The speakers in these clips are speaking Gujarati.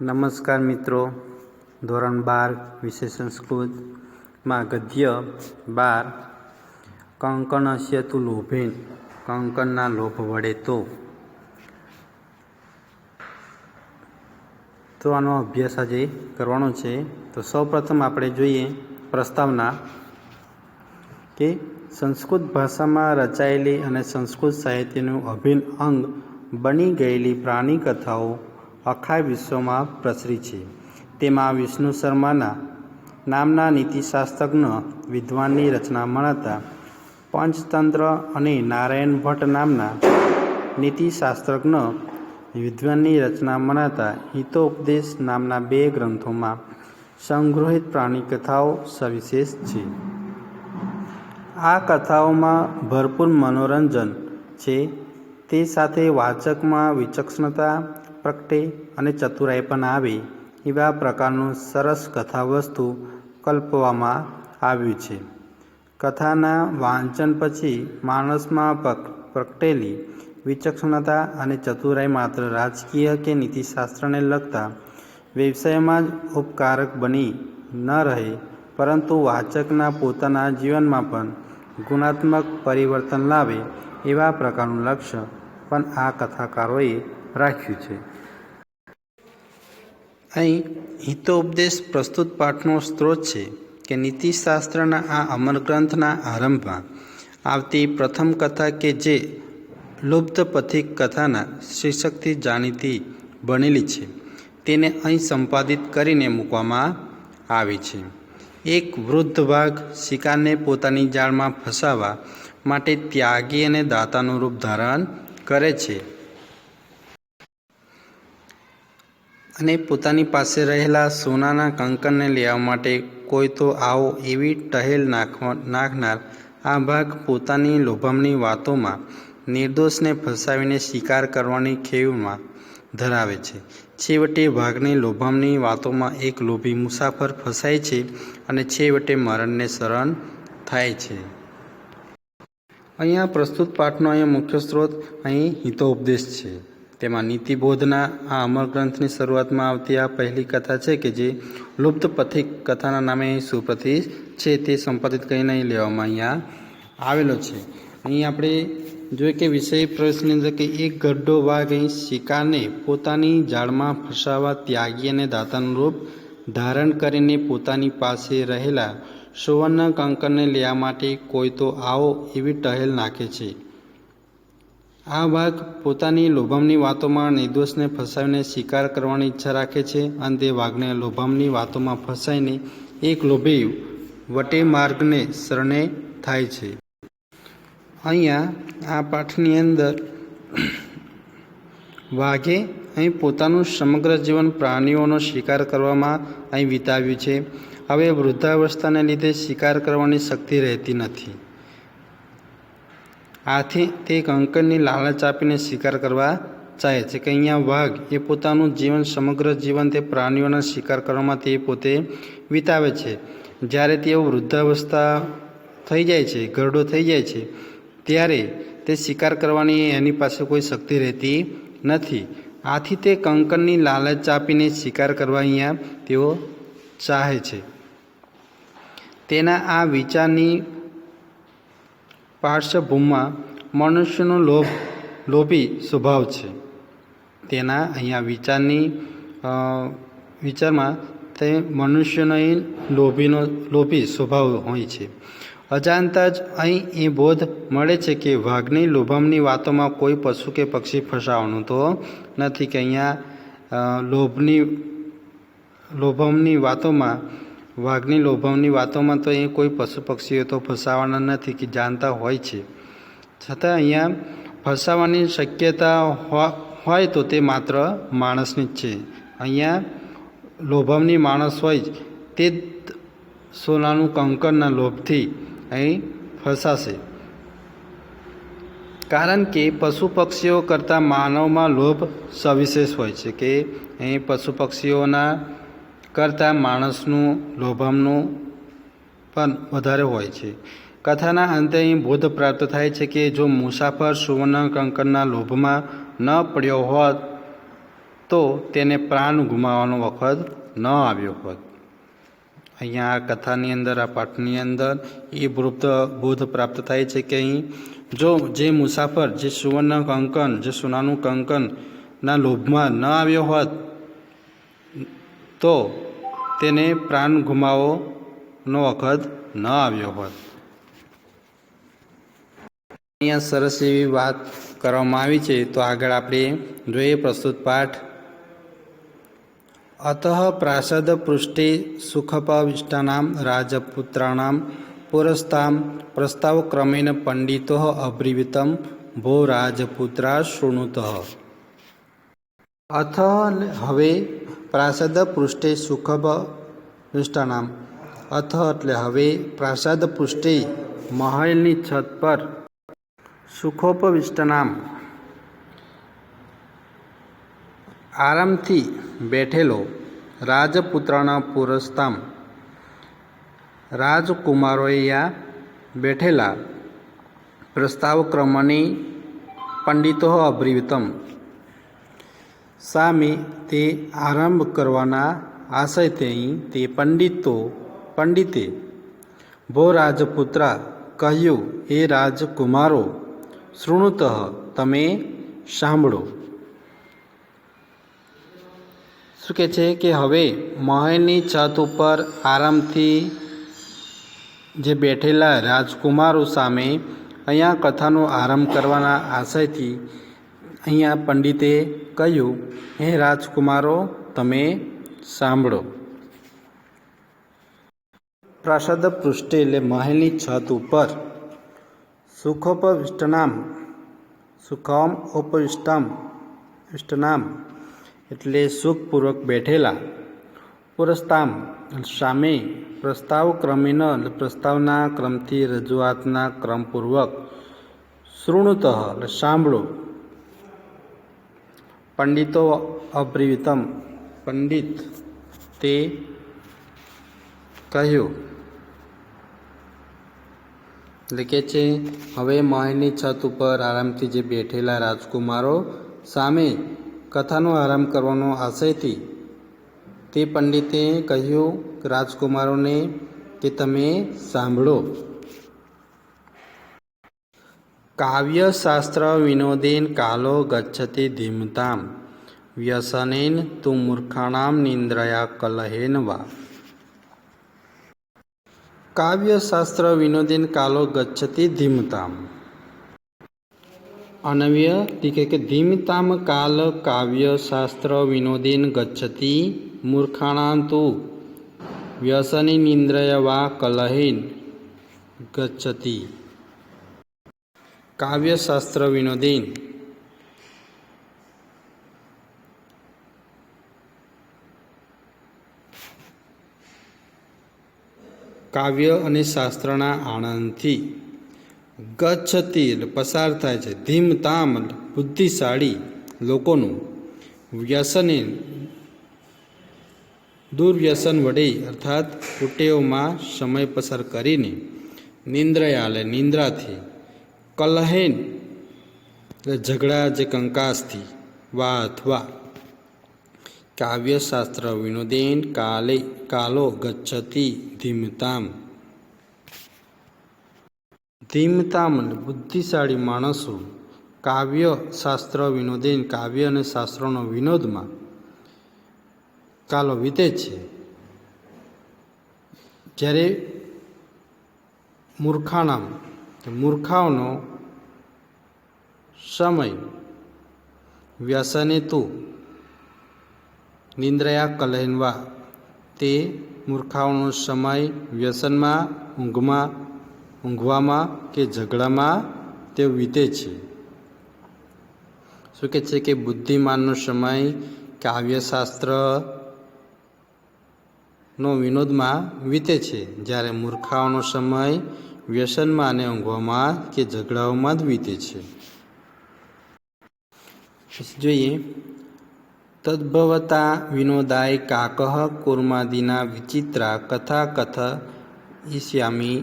નમસ્કાર મિત્રો, ધોરણ 12 વિષય સંસ્કૃતમાં ગદ્ય 12 કંકણસ્ય તુ લોભેન, કંકણના લોભ વડે તો આનો અભ્યાસ આજે કરવાનો છે. તો સૌપ્રથમ આપણે જોઈએ પ્રસ્તાવના કે સંસ્કૃત ભાષામાં રચાયેલી અને સંસ્કૃત સાહિત્યનું અભિન્ન અંગ બની ગયેલી પ્રાણી કથાઓ આખા વિશ્વમાં પ્રસરી છે. તેમાં વિષ્ણુ શર્માના નામના નીતિશાસ્ત્રજ્ઞ વિદ્વાનની રચના મનાતા પંચતંત્ર અને નારાયણ ભટ્ટ નામના નીતિશાસ્ત્રજ્ઞ વિદ્વાનની રચના મનાતા હિતોપદેશ નામના 2 ગ્રંથોમાં સંગ્રહિત પ્રાણી કથાઓ સવિશેષ છે. આ કથાઓમાં ભરપૂર મનોરંજન છે, તે સાથે વાચકમાં વિચક્ષણતા પ્રગટે અને ચતુરાઈ પણ આવે એવા પ્રકારનું સરસ કથાવસ્તુ કલ્પવામાં આવ્યું છે. કથાના વાંચન પછી માણસમાં પ્રગટેલી વિચક્ષણતા અને ચતુરાઈ માત્ર રાજકીય કે નીતિશાસ્ત્રને લગતા વ્યવસાયમાં જ ઉપકારક બની ન રહે, પરંતુ વાચકના પોતાના જીવનમાં પણ ગુણાત્મક પરિવર્તન લાવે એવા પ્રકારનું લક્ષ્ય પણ આ કથાકારોએ રાખ્યું છે. અહીં હિતોપદેશ પ્રસ્તુત પાઠનો સ્ત્રોત છે કે નીતિશાસ્ત્રના આ અમર ગ્રંથના આરંભમાં આવતી પ્રથમ કથા કે જે લુપ્તપથિક કથાના શીર્ષકથી જાણીતી બનેલી છે, તેને અહીં સંપાદિત કરીને મૂકવામાં આવી છે. એક વૃદ્ધ વાઘ શિકારને પોતાની જાળમાં ફસાવવા માટે ત્યાગી અને દાતાનું રૂપ ધારણ કરે છે અને પોતાની પાસે રહેલા સોનાના કંકણને લેવા માટે કોઈ તો આવો એવી ટહેલ નાખનાર આ વાઘ પોતાની લોભામણી વાતોમાં નિર્દોષને ફસાવીને શિકાર કરવાની ખેવમાં ધરાવે છે. છેવટે વાઘની લોભામણી વાતોમાં એક લોભી મુસાફર ફસાય છે અને છેવટે મરણને શરણ થાય છે. અહીંયા પ્રસ્તુત પાઠનો મુખ્ય સ્ત્રોત અહીં હિતોપદેશ છે. તેમાં નીતિબોધના આ અમર ગ્રંથની શરૂઆતમાં આવતી આ પહેલી કથા છે કે જે લુપ્તપથિક કથાના નામે સુપ્રસિદ્ધ છે, તે સંપાદિત કરીને અહીં લેવામાં અહીંયા આવેલો છે. અહીં આપણે જોઈએ કે વિષય પ્રશ્નની અંદર કે એક ગઢો વાઘ અહીં શિકારને પોતાની જાળમાં ફસાવવા ત્યાગી અને દાતાનું રૂપ ધારણ કરીને પોતાની પાસે રહેલા સુવર્ણ કંકણને લેવા માટે કોઈ તો આવો એવી ટહેલ નાખે છે. આ વાઘ પોતાની લોભામણી વાતોમાં નિર્દોષને ફસાવીને શિકાર કરવાની ઈચ્છા રાખે છે અને તે વાઘને લોભામણી વાતોમાં ફસાઈને એક લોભી વટે માર્ગને શરણે થાય છે. અહીંયા આ પાઠની અંદર વાઘે અહીં પોતાનું સમગ્ર જીવન પ્રાણીઓનો શિકાર કરવામાં અહીં વિતાવ્યું છે. હવે વૃદ્ધાવસ્થાને લીધે શિકાર કરવાની શક્તિ રહેતી નથી. આથી તે કંકણની લાલચ આપીને શિકાર કરવા ચાહે છે કે અહીંયા વાઘ એ પોતાનું જીવન સમગ્ર જીવન તે પ્રાણીઓના શિકાર કરવામાં તે પોતે વિતાવે છે. જ્યારે તેઓ વૃદ્ધાવસ્થા થઈ જાય છે, ઘરડો થઈ જાય છે, ત્યારે તે શિકાર કરવાની એની પાસે કોઈ શક્તિ રહેતી નથી. આથી તે કંકણની લાલચ આપીને શિકાર કરવા અહીંયા તેઓ ચાહે છે. તેના આ વિચારની પાર્શ્વભૂમિમાં મનુષ્યનો લોભી સ્વભાવ છે. તેના અહીંયા વિચારમાં તે મનુષ્યનો લોભી સ્વભાવ હોય છે. અજાણતા જ અહીં એ બોધ મળે છે કે વાઘની લોભામણી વાતોમાં કોઈ પશુ કે પક્ષી ફસાવાનું તો નથી, કે અહીંયા વાઘની લોભામણી વાતોમાં તો એ કોઈ પશુ પક્ષીઓ તો ફસાવાના નથી, કે જાણતા હોય છે. છતાં અહીંયા ફસાવાની શક્યતા હોય તો તે માત્ર માણસની જ છે. અહીંયા લોભામણી માણસ હોય તે જ સોનાનું કંકણના લોભથી અહીં ફસાશે. કારણ કે પશુ પક્ષીઓ કરતાં માનવમાં લોભ સવિશેષ હોય છે, કે અહીં પશુ પક્ષીઓના કરતાં માણસનું લોભામણું પણ વધારે હોય છે. કથાના અંતે અહીં બોધ પ્રાપ્ત થાય છે કે જો મુસાફર સુવર્ણ કંકણના લોભમાં ન પડ્યો હોત તો તેને પ્રાણ ગુમાવવાનો વખત ન આવ્યો હોત. અહીંયા આ કથાની અંદર, આ પાઠની અંદર એ બોધ પ્રાપ્ત થાય છે કે અહીં જો જે મુસાફર જે સુવર્ણ કંકન, જે સોનાનું કંકનના લોભમાં ન આવ્યો હોત તો તેને પ્રાણ ગુમાવવાનો વખત ન આવ્યો હોત. અહીંયા સરસ એવી વાત કરવામાં આવી છે. તો આગળ આપણે જોઈએ પ્રસ્તુત પાઠ. અતઃ પ્રાસદ પૃષ્ઠે સુખપવિષ્ટાનાં રાજપુત્રાણાં પુરસ્તાં પ્રસ્તાવ ક્રમેણ પંડિતો અબ્રીવીતં ભો રાજપુત્રા શૃણુતઃ. અથ હવે પ્રાસદ પૃષ્ઠે સુખપવિષ્ટાનાં, અથ એટલે હવે, પ્રાસાદ પૃષ્ઠે મહેલની છત પર, સુખોપવિષ્ટનામ આરામથી બેઠેલો, રાજપુત્રના પુરસ્તામ રાજકુમારોએ બેઠેલા, પ્રસ્તાવ ક્રમની પંડિતો અબ્રીવીતમ સામે તે આરંભ કરવાના આશયથી તે પંડિતે ભો રાજપુત્રા કહ્યું, એ રાજકુમારો, શૃણુતઃ તમે સાંભળો. શું કહે છે કે હવે મહેલની છત ઉપર આરામથી જે બેઠેલા રાજકુમારો સામે અહીંયા કથાનો આરંભ કરવાના આશયથી અહીંયા પંડિતે કહ્યું, હે રાજકુમારો તમે સાંભળો. પ્રાસાદ પૃષ્ઠે એટલે મહેલની છત ઉપર, સુખોપવિષ્ટનામ સુખમ ઉપવિષ્ટનામ એટલે સુખપૂર્વક બેઠેલા, પુરસ્તામ સામે, પ્રસ્તાવ ક્રમેણ એટલે પ્રસ્તાવના ક્રમથી, રજૂઆતના ક્રમપૂર્વક, શૃણુતઃ એટલે સાંભળો, પંડિતો અબ્રીવીતમ પંડિત તે કહ્યું. એટલે કે છે હવે મહેલની છત ઉપર આરામથી જે બેઠેલા રાજકુમારો સામે કથાનો આરંભ કરવાનો આશયથી તે પંડિતે કહ્યું રાજકુમારોને કે તમે સાંભળો. કાવ્યશાસ્ત્ર વિનોદેન કાલો ગચ્છતિ ધીમતામ વ્યસનેન તુ મૂર્ખાણામ નિંદ્રયા કલહેન વા. કાવ્યશાસ્ત્ર વિનોદેન કાલો ગચ્છતિ ધીમતામ. અનવ્ય કે ધીમતામ કાલ કાવ્યશાસ્ત્ર વિનોદેન ગચ્છતિ મૂર્ખાણાં તુ વ્યસની નિંદ્રય વા કલહેન ગચ્છતિ. કાવ્યશાસ્ત્ર વિનોદેન કાવ્ય અને શાસ્ત્રના આનંદથી, ગચ્છતિ એટલે પસાર થાય છે, ધીમતામ બુદ્ધિશાળી લોકોનું, વ્યસને દુર્વ્યસન વડે અર્થાત કુટેવમાં સમય પસાર કરીને, નિંદ્રયા એટલે નિંદ્રાથી, કલહેન એટલે ઝઘડા જે કંકાસથી, વા અથવા, કાવ્યશાસ્ત્ર વિનોદેન કાલો ગચ્છતિ ધીમતામ. ધીમતામ બુદ્ધિશાળી માણસો કાવ્ય શાસ્ત્ર વિનોદેન કાવ્ય અને શાસ્ત્રોનો વિનોદમાં કાલો વીતે છે, જ્યારે મૂર્ખાણામ મૂર્ખાઓનો સમય, વ્યસને તું નિંદ્રયા કલહેનવા તે મૂર્ખાઓનો સમય વ્યસનમાં, ઊંઘવામાં કે ઝઘડામાં તે વીતે છે. શું કહે છે કે બુદ્ધિમાનનો સમય કાવ્યશાસ્ત્રનો વિનોદમાં વીતે છે, જ્યારે મૂર્ખાઓનો સમય વ્યસનમાં અને ઊંઘવામાં કે ઝઘડાઓમાં જ વીતે છે. જોઈએ તદ્ભવતા વિનોદાય કાકઃ કુર્માદિના વિચિત્રા કથા કથયિષ્યામિ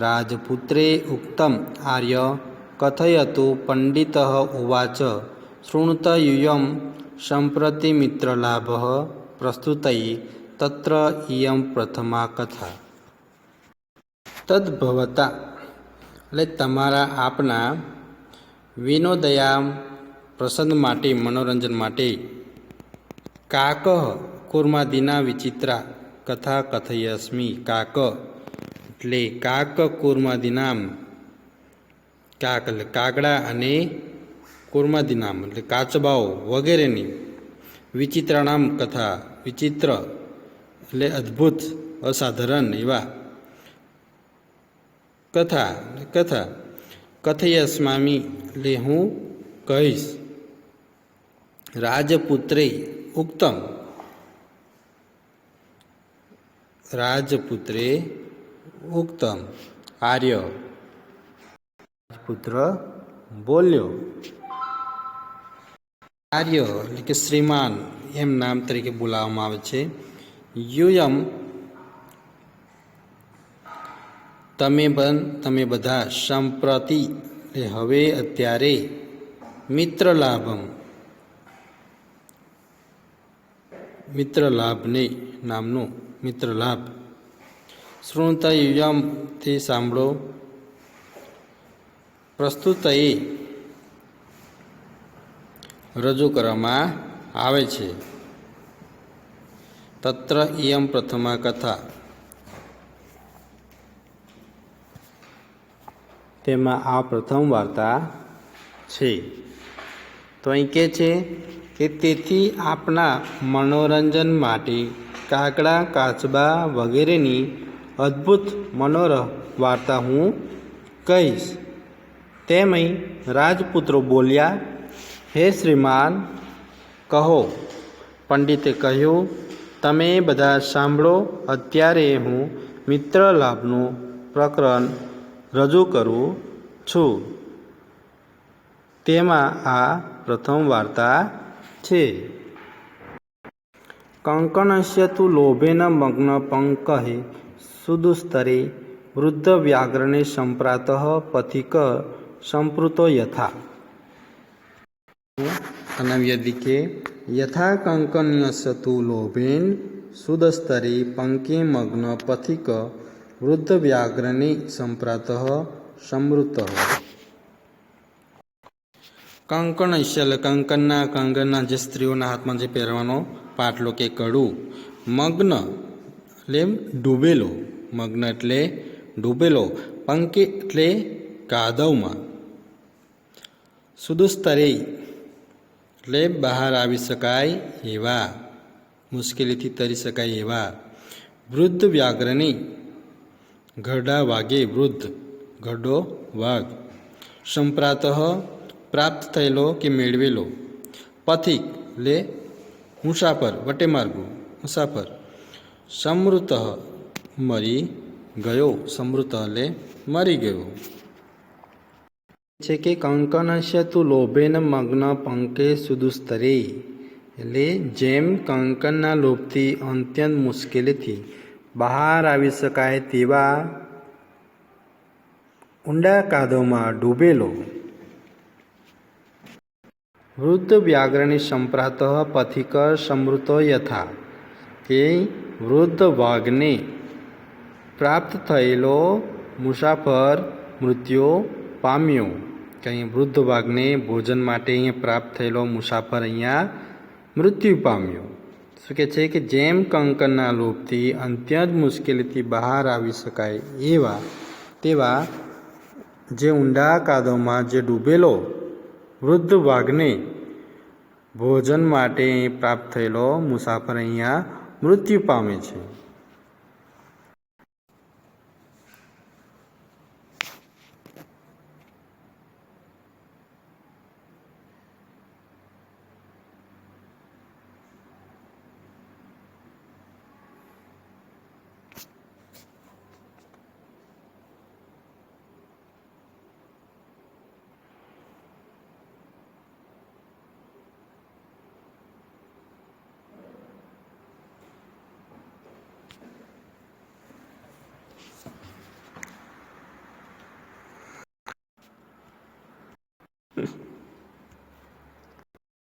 રાજપુત્રે ઉક્તમ આર્ય કથયતુ પંડિતઃ ઉવાચ શૃણુત यूयं सम्प्रति मित्रलाभः प्रस्तुतये तत्र इयं प्रथमा कथा। तद्भवता એટલે તમારા આપના વિનોદયામ પ્રસંગ માટે મનોરંજન માટે કાક કુર્માદિના વિચિત્રા કથા કથયસ્મી. કાક એટલે કાક કુર્માદિનામ, કાક એટલે કાગડા અને કુર્માદિનામ એટલે કાચબાઓ વગેરેની વિચિત્રાનામ કથા, વિચિત્ર એટલે અદ્ભુત અસાધારણ એવા કથા કથયસ્મામી એટલે હું કહીશ. રાજપુત્રે ઉક્તમ, રાજપુત્રે ઉક્તમ આર્ય, રાજપુત્ર બોલ્યો. આર્ય એટલે કે શ્રીમાન એમ નામ તરીકે બોલાવવામાં આવે છે. યુયમ તમે બધા, સંપ્રતિ એટલે હવે અત્યારે, મિત્રલાભમ મિત્રલાભને નામનો મિત્રલાભ, શૃણુતયુયમ તે સાંભળો, પ્રસ્તુતયે રજૂ કરવામાં આવે છે. તત્ર ઇયમ પ્રથમા કથા તેમાં આ પ્રથમ વાર્તા છે. તો અહીં કહે છે કે તેથી આપના મનોરંજન માટે કાગડા કાચબા વગેરેની અદ્ભુત મનોરમ વાર્તા હું કહીશ. તેમય રાજપુત્રો બોલ્યા, હે શ્રીમાન કહો. પંડિતે કહ્યું, તમે બધા સાંભળો, અત્યારે હું મિત્રલાભનું પ્રકરણ રજૂ કરું છું. તેમાં આ પ્રથમ વાર્તા છે. કંકણસ્ય તુ લોભેન મગ્ન પંકહે સુદુસ્તરે વૃદ્ધ વ્યાઘ્રણે સંપ્રાતઃ પથિક સંપૃતો યથા. અનવ્યદિકે યથા કંકણ્યસ્ય તુ લોભેન સુદસ્તરે પંકે મગ્ન પથિક વૃદ્ધ વ્યાઘ્રણે સંપ્રાતઃ સંમૃતઃ. કંકણસ્ય કંકણના જે સ્ત્રીઓના હાથમાં જે પહેરવાનો પાટલો કે કડું, મગ્ન એટલે ડૂબેલો, મગ્ન એટલે ડૂબેલો, પંકે એટલે કાદવમાં, સુદુસ્તરે એટલે બહાર આવી શકાય એવા, મુશ્કેલીથી તરી શકાય એવા, વૃદ્ધ વ્યાઘ્રને ઘરડા વાઘે, વૃદ્ધ ઘરડો વાઘ, સંપ્રાતઃ પ્રાપ્ત થયેલો કે મેળવેલો, પથિક એટલે મુસાફર, વટેમાર્ગુ મુસાફર, સમૃત મરી ગયો, સમૃત એટલે મરી ગયો. છે કે કંકણસ્ય તુ લોભેન મગ્ન પંકે સુદુસ્તરે એટલે જેમ કંકણના લોભથી અત્યંત મુશ્કેલીથી બહાર આવી શકાય તેવા ઊંડા કાદવમાં ડૂબેલો, વૃદ્ધ વ્યાઘ્રણી સંપ્રાતઃ પથિક સંમૃતો યથા કે વૃદ્ધ વાઘને પ્રાપ્ત થયેલો મુસાફર મૃત્યુ પામ્યો. કે અહીં વૃદ્ધ વાઘને ભોજન માટે અહીંયા પ્રાપ્ત થયેલો મુસાફર અહીંયા મૃત્યુ પામ્યો. શું કહે છે કે જેમ કંકણના લોભથી અત્યંત મુશ્કેલીથી બહાર આવી શકાય એવા તેવા જે ઊંડા કાદવમાં જે ડૂબેલો વૃદ્ધ વાઘને ભોજન માટે પ્રાપ્ત થયેલો મુસાફર અહીંયા મૃત્યુ પામે છે.